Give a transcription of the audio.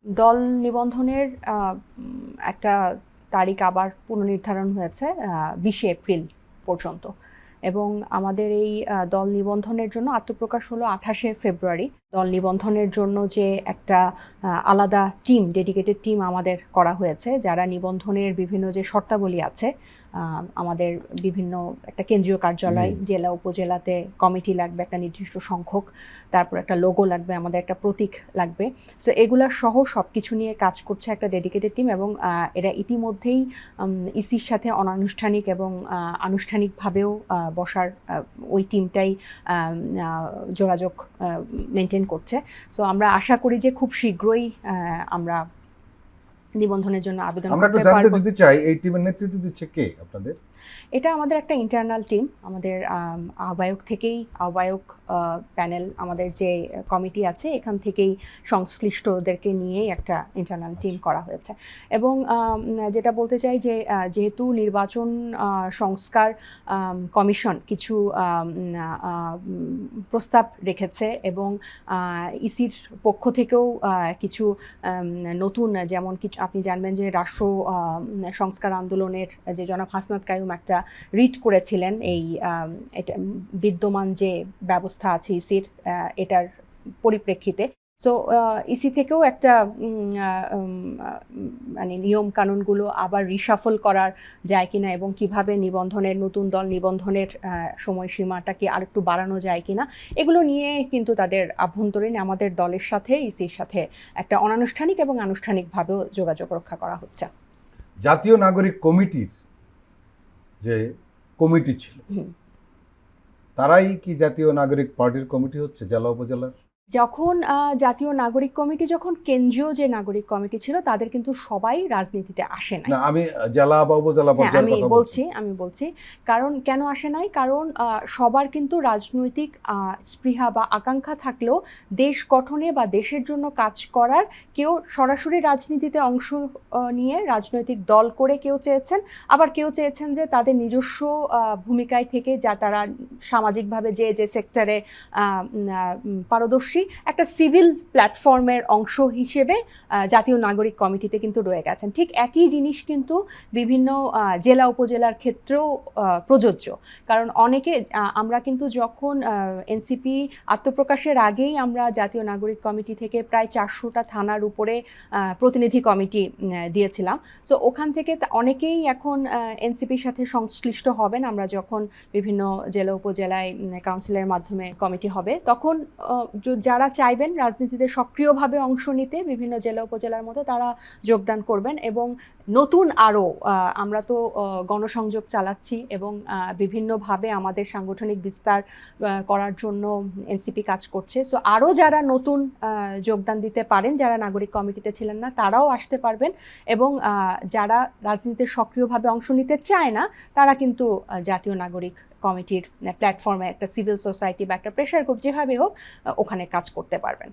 দল নিবন্ধনের একটা তারিখ আবার পুনর্নির্ধারণ হয়েছে 20 এপ্রিল পর্যন্ত, এবং আমাদের এই দল নিবন্ধনের জন্য আত্মপ্রকাশ হলো 28 ফেব্রুয়ারি। দল নিবন্ধনের জন্য যে একটা আলাদা টিম, ডেডিকেটেড টিম আমাদের করা হয়েছে, যারা নিবন্ধনের বিভিন্ন যে শর্তাবলী আছে, আমাদের বিভিন্ন একটা কেন্দ্রীয় কার্যালয়, জেলা উপজেলাতে কমিটি লাগবে একটা নির্দিষ্ট সংখ্যক, তারপর একটা লোগো লাগবে, আমাদের একটা প্রতীক লাগবে। সো এগুলা সহ সব কিছু নিয়ে কাজ করছে একটা ডেডিকেটেড টিম, এবং এরা ইতিমধ্যেই ইসির সাথে অনানুষ্ঠানিক এবং আনুষ্ঠানিকভাবেও বসার ওই টিমটাই যোগাযোগ মেনটেন করছে। সো আমরা আশা করি যে খুব শীঘ্রই আমরা নিবন্ধনের জন্য আবেদন করতে পারব। আমরা একটু জানতে যদি চাই, এই টিমের নেতৃত্ব দিচ্ছে কে আপনাদের? এটা আমাদের একটা ইন্টারনাল টিম, আমাদের আহ্বায়ক থেকেই, আহ্বায়ক প্যানেল, আমাদের যে কমিটি আছে এখান থেকেই সংশ্লিষ্টদেরকে নিয়েই একটা ইন্টারনাল টিম করা হয়েছে। এবং যেটা বলতে চাই যে যেহেতু নির্বাচন সংস্কার কমিশন কিছু প্রস্তাব রেখেছে, এবং ইসির পক্ষ থেকেও কিছু নতুন, যেমন কিছু আপনি জানবেন যে রাষ্ট্র সংস্কার আন্দোলনের যে জনাব হাসনাত কায়ুম একটা রিট করেছিলেন এই এটা বিদ্যমান যে ব্যবস্থা আছে ইসির, এটার পরিপ্রেক্ষিতে। সো ইসি থেকেও একটা মানে নিয়ম কানুনগুলো আবার রিশাফল করার যায় কিনা, এবং কিভাবে নিবন্ধনের, নতুন দল নিবন্ধনের সময়সীমাটাকে আরেকটু বাড়ানো যায় কিনা, এগুলো নিয়ে কিন্তু তাদের আভ্যন্তরীণ আমাদের দলের সাথে ইসির সাথে একটা অনানুষ্ঠানিক এবং আনুষ্ঠানিকভাবেও যোগাযোগ রক্ষা করা হচ্ছে। জাতীয় নাগরিক কমিটির যে কমিটি ছিল, তারাই কি জাতীয় নাগরিক পার্টির কমিটি হচ্ছে জেলা উপজেলার? যখন জাতীয় নাগরিক কমিটি, যখন কেন্দ্রীয় যে নাগরিক কমিটি ছিল, তাদের কিন্তু সবাই রাজনীতিতে আসে নাই। না, আমি জেলা বা উপজেলা পর্যায়ের কথা বলছি। আমি বলছি কারণ কেন আসে নাই, কারণ সবার কিন্তু রাজনৈতিক স্পৃহা বা আকাঙ্ক্ষা থাকলেও দেশ গঠনে বা দেশের জন্য কাজ করার, কেউ সরাসরি রাজনীতিতে অংশ নিয়ে রাজনৈতিক দল করে কেউ চেয়েছেন, আবার কেউ চেয়েছেন যে তাদের নিজস্ব ভূমিকায় থেকে, যা তারা সামাজিকভাবে যে সেক্টরে পারদর্শী, একটা সিভিল প্ল্যাটফর্মের অংশ হিসেবে জাতীয় নাগরিক কমিটিতে কিন্তু রয়ে গেছেন। ঠিক একই জিনিস কিন্তু বিভিন্ন জেলা উপজেলার ক্ষেত্রেও প্রযোজ্য। কারণ অনেকে, আমরা কিন্তু যখন এনসিপি আত্মপ্রকাশের আগেই আমরা জাতীয় নাগরিক কমিটি থেকে প্রায় 400টা থানার উপরে প্রতিনিধি কমিটি দিয়েছিলাম। সো ওখান থেকে অনেকেই এখন এনসিপির সাথে সংশ্লিষ্ট হবেন। আমরা যখন বিভিন্ন জেলা উপজেলায় কাউন্সিলের মাধ্যমে কমিটি হবে, তখন যারা চাইবেন রাজনীতিতে সক্রিয়ভাবে অংশ নিতে বিভিন্ন জেলা উপজেলার মতো, তারা যোগদান করবেন। এবং নতুন আরও আমরা তো গণসংযোগ চালাচ্ছি, এবং বিভিন্নভাবে আমাদের সাংগঠনিক বিস্তার করার জন্য এনসিপি কাজ করছে। সো আরও যারা নতুন যোগদান দিতে পারেন, যারা নাগরিক কমিটিতে ছিলেন না, তারাও আসতে পারবেন। এবং যারা রাজনীতিতে সক্রিয়ভাবে অংশ নিতে চায় না, তারা কিন্তু জাতীয় নাগরিক কমিটির প্ল্যাটফর্মে একটা সিভিল সোসাইটি বা একটা প্রেশার গ্রুপ, যেভাবে হোক, ওখানে কাজ করতে পারবেন।